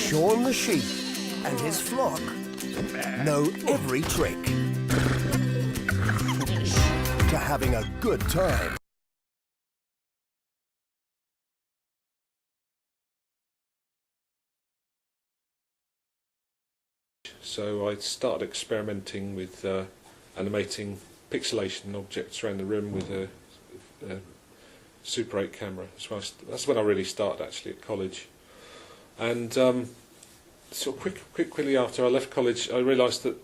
Shaun the Sheep and his flock know every trick to having a good time. So I started experimenting with animating pixelation objects around the room with a Super 8 camera. That's when I really started, actually, at college. And sort of quickly after I left college, I realised that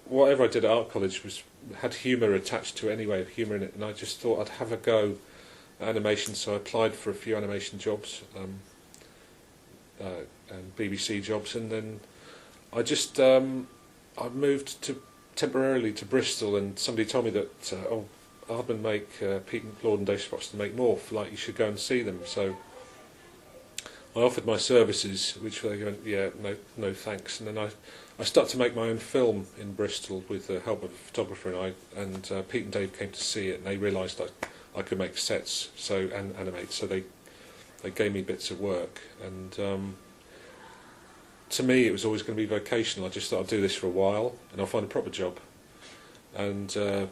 whatever I did at art college had humour attached to it anyway, humour in it, and I just thought I'd have a go at animation. So I applied for a few animation jobs, and BBC jobs, and then I just I moved temporarily to Bristol, and somebody told me that Aardman make Pete and Claude and Dave Sproxton make Morph, like you should go and see them. So I offered my services, which they went, yeah, no thanks. And then I started to make my own film in Bristol with the help of a photographer, and Pete and Dave came to see it, and they realised that I could make sets and animate, so they gave me bits of work. And to me, it was always going to be vocational. I just thought I'd do this for a while, and I'll find a proper job. And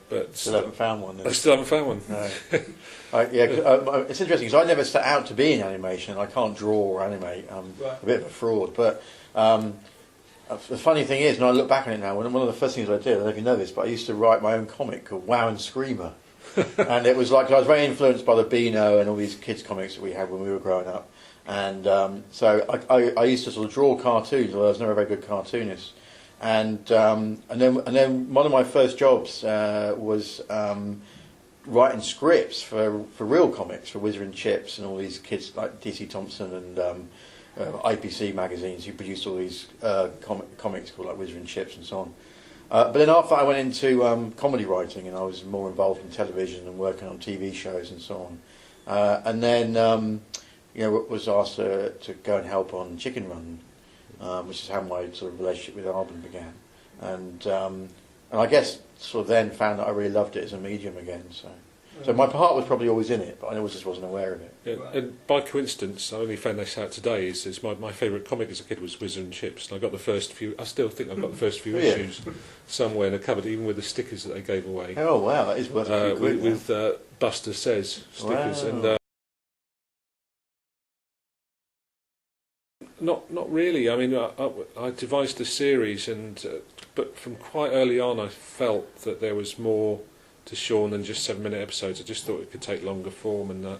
but still haven't found one. Then. I still haven't found one. No. It's interesting because I never set out to be in animation. I can't draw or animate. I'm a bit of a fraud. But the funny thing is, when I look back on it now, one of the first things I did, I don't know if you know this, but I used to write my own comic called Wow and Screamer. And it was like I was very influenced by the Beano and all these kids' comics that we had when we were growing up. And so I used to sort of draw cartoons, although I was never a very good cartoonist. And then one of my first jobs was writing scripts for real comics, for Whizzer and Chips and all these kids like DC Thompson and IPC magazines who produced all these comics called like Whizzer and Chips and so on. But then after I went into comedy writing, and I was more involved in television and working on TV shows and so on. And then was asked to go and help on Chicken Run, which is how my sort of relationship with Aardman began. And I guess sort of then found that I really loved it as a medium again. So my heart was probably always in it, but I just wasn't aware of it. Yeah, and by coincidence, I only found this out today. Is my favourite comic as a kid was Whizzer and Chips, and I got the first few. I still think I've got the first few issues somewhere in a cupboard, even with the stickers that they gave away. Oh wow, that is worth a few quid, with Buster Says stickers. Wow. And not really. I mean, I devised a series, but from quite early on, I felt that there was more to Shaun than just 7-minute episodes. I just thought it could take longer form, and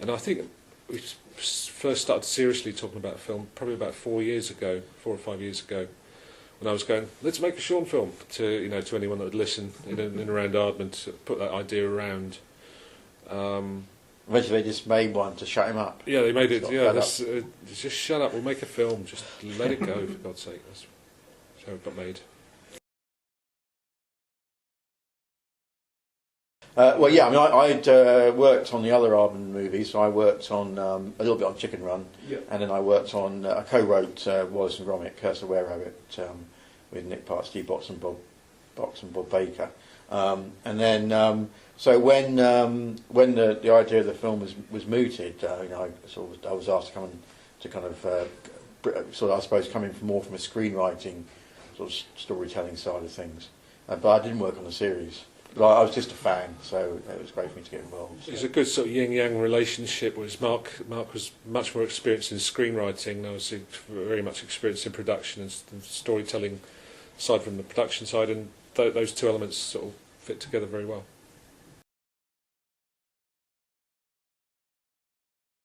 I think we first started seriously talking about film probably about 4 or 5 years ago, when I was going, let's make a Shaun film, to anyone that would listen in and around Aardman, to put that idea around. Eventually they just made one to shut him up. Yeah, they made it. Yeah, just shut up. We'll make a film. Just let it go, for God's sake. That's how it got made. Well, yeah. I mean, I'd worked on the other Aardman movies. So I worked on a little bit on Chicken Run, and then I worked on. I co-wrote Wallace and Gromit, Curse the Were-Rabbit, with Nick Part, Steve Box, and Bob Baker, and then. So when the idea of the film was mooted, I was asked to come in to kind of I suppose coming more from a screenwriting sort of storytelling side of things, but I didn't work on the series. But I was just a fan, so it was great for me to get involved. It's a good sort of yin-yang relationship. Whereas Mark was much more experienced in screenwriting. I was very much experienced in production and storytelling, aside from the production side, and those two elements sort of fit together very well.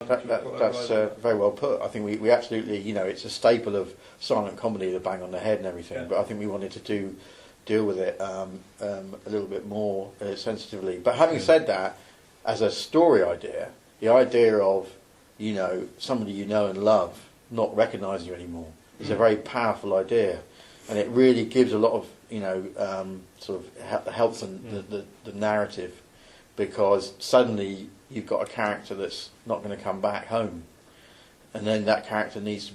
That's very well put. I think we absolutely, it's a staple of silent comedy, the bang on the head and everything. But I think we wanted to deal with it a little bit more sensitively. But having said that, as a story idea, the idea of somebody you know and love not recognising you anymore is a very powerful idea, and it really gives a lot of sort of helps the narrative, because suddenly you've got a character that's not going to come back home, and then that character needs to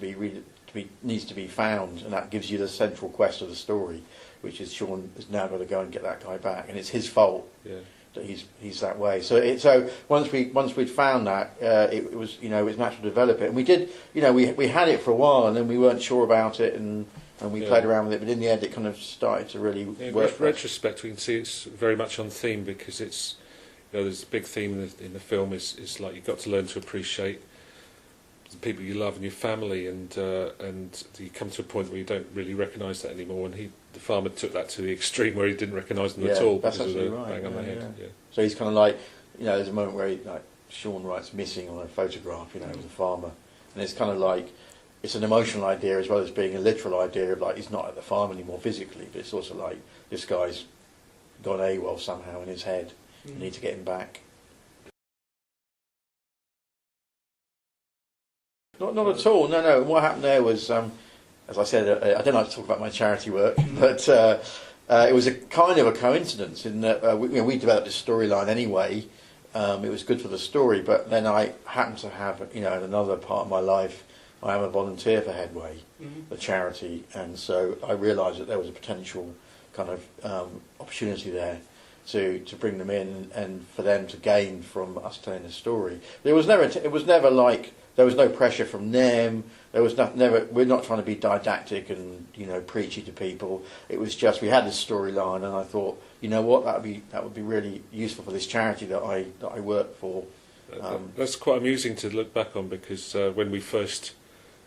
be found, and that gives you the central quest of the story, which is Shaun has now got to go and get that guy back, and it's his fault that he's that way. So once we'd found that, it was it was natural to develop it, and we did. We had it for a while, and then we weren't sure about it, and we played around with it. But in the end, it kind of started to really work. In retrospect, we can see it's very much on theme, because it's there's a big theme in the film is like you've got to learn to appreciate the people you love and your family, and you come to a point where you don't really recognise that anymore. And the farmer took that to the extreme where he didn't recognise them at all that's because of the right. bang on the head. Yeah. So he's kind of like, there's a moment where Shaun writes "missing" on a photograph, as a farmer, and it's kind of like it's an emotional idea as well as being a literal idea of like he's not at the farm anymore physically, but it's also like this guy's gone AWOL somehow in his head. You need to get him back. Not at all. No. What happened there was, as I said, I don't like to talk about my charity work, but it was a kind of a coincidence in that we developed this storyline anyway. It was good for the story, but then I happened to have, in another part of my life, I am a volunteer for Headway, the charity, and so I realised that there was a potential kind of opportunity there to bring them in and for them to gain from us telling the story. It was never like there was no pressure from them. There was never. We're not trying to be didactic and preachy to people. It was just we had this storyline, and I thought, what, that would be really useful for this charity that I work for. That's quite amusing to look back on, because when we first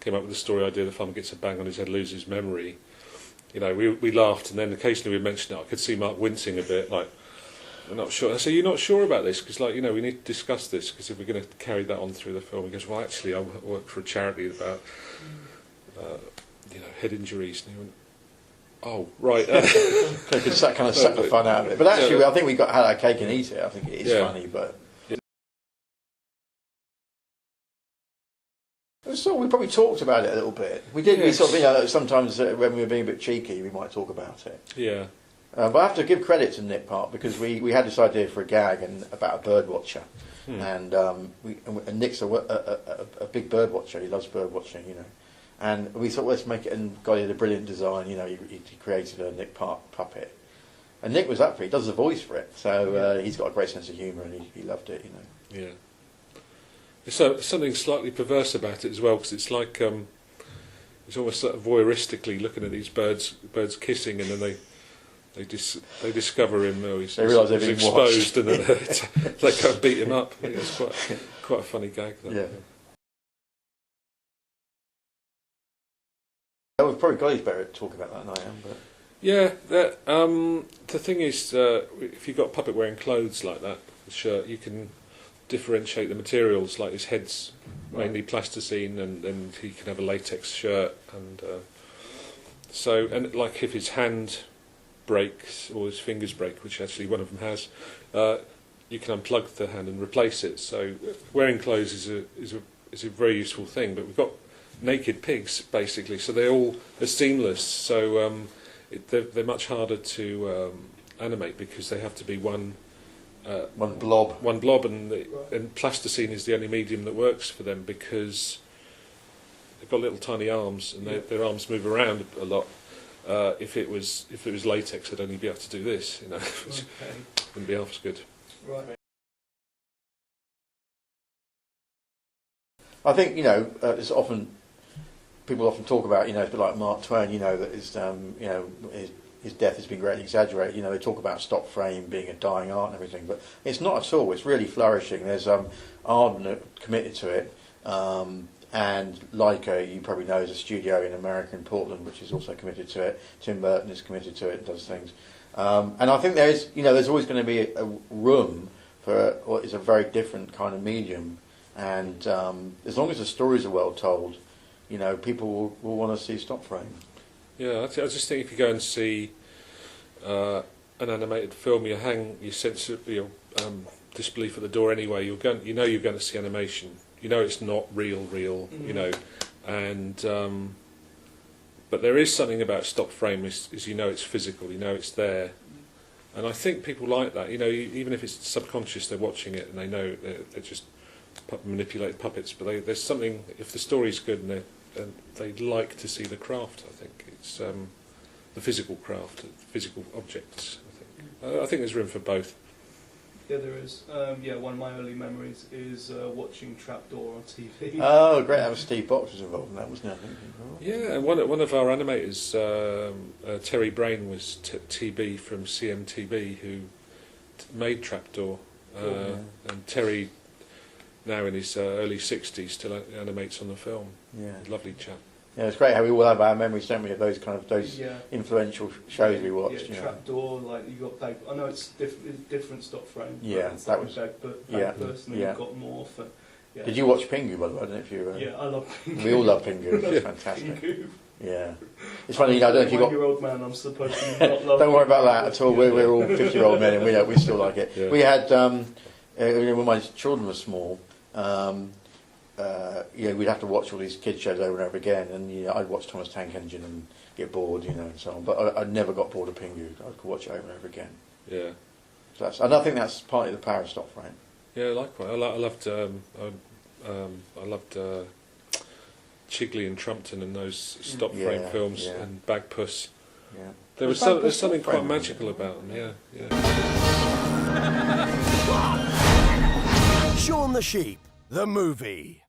came up with the story idea, the farmer gets a bang on his head, loses memory. We laughed, and then occasionally we mentioned it. I could see Mark wincing a bit, like, I'm not sure. I say, you're not sure about this? Because, we need to discuss this, because if we're going to carry that on through the film, he goes, well, actually, I work for a charity about, head injuries. And he went, oh, right. They could kind of suck the fun out of it. But actually, I think we had our cake and eat it. I think it is funny, but... So we probably talked about it a little bit. We did. Yes. We sort of, sometimes when we were being a bit cheeky, we might talk about it. Yeah. But I have to give credit to Nick Park, because we had this idea for a gag about a bird watcher, and Nick's a big bird watcher. He loves bird watching, and we thought, let's make it, and got it a brilliant design. He created a Nick Park puppet, and Nick was up for it. He does the voice for it, so he's got a great sense of humour, and he loved it. Yeah. There's something slightly perverse about it as well, because it's like it's almost sort of voyeuristically looking at these birds kissing, and then they discover him. He's exposed, and then they go and beat him up. I think it's quite a funny gag. That. Yeah. We've probably got his better to talk about that than I am, but. Yeah, the thing is, if you've got puppet wearing clothes like that, the shirt, you can differentiate the materials. Like his head's mainly plasticine, and then he can have a latex shirt, and like if his hand breaks or his fingers break, which actually one of them has, you can unplug the hand and replace it. So wearing clothes is a very useful thing. But we've got naked pigs basically, so they're seamless. So they're much harder to animate, because they have to be one blob, and plasticine is the only medium that works for them, because they've got little tiny arms, and their arms move around a lot. If it was latex, I'd only be able to do this, which wouldn't be half as good. Right. I think it's often people talk about it's a bit like Mark Twain, that his death has been greatly exaggerated. They talk about stop frame being a dying art and everything, but it's not at all. It's really flourishing. There's Aardman committed to it, and Leica, you probably know, is a studio in America, in Portland, which is also committed to it. Tim Burton is committed to it and does things. And I think there's always going to be a room for what is a very different kind of medium. And as long as the stories are well told, people will want to see stop frame. Yeah, I just think if you go and see an animated film, you hang your sense of disbelief at the door anyway. You're going to see animation. It's not real, and but there is something about stop frame is it's physical, it's there, and I think people like that. Even if it's subconscious, they're watching it and they know they're just manipulated puppets. But there's something, if the story's good and they'd like to see the craft. I think it's the physical craft, the physical objects. I think there's room for both. Yeah, there is. Yeah, one of my early memories is watching Trapdoor on TV. Oh, great! That was Steve Box was involved in that, wasn't it? I think. Yeah, and one of our animators, Terry Brain, was TB from CMTV, who made Trapdoor. And Terry, now in his early 60s, still animates on the film. Yeah, lovely chap. Yeah, it's great how we all have our memories, don't we, of those influential shows we watched. Yeah, Trapdoor, like you got Bag. I know it's different stop frame. Yeah, that was Bag Person. Yeah. You got Morph. Yeah. Did you watch Pingu, by the way? I don't know if you. Yeah, I love Pingu. We all love Pingu. It's fantastic. Pingu. Yeah, it's funny. I don't know if you got. 1-year-old man, I'm supposed to not love. Don't worry about that at all. We're all 50-year-old men, and we still like it. Yeah. We had when my children were small. We'd have to watch all these kids shows over and over again, and I'd watch Thomas Tank Engine and get bored, and so on. But I never got bored of Pingu. I could watch it over and over again. Yeah. So and I think that's partly the power of stop frame. Yeah, likewise. I loved Chigley and Trumpton and those stop frame films and Bagpuss. Yeah. There's something quite magical about them. Yeah. Shaun the Sheep, the movie.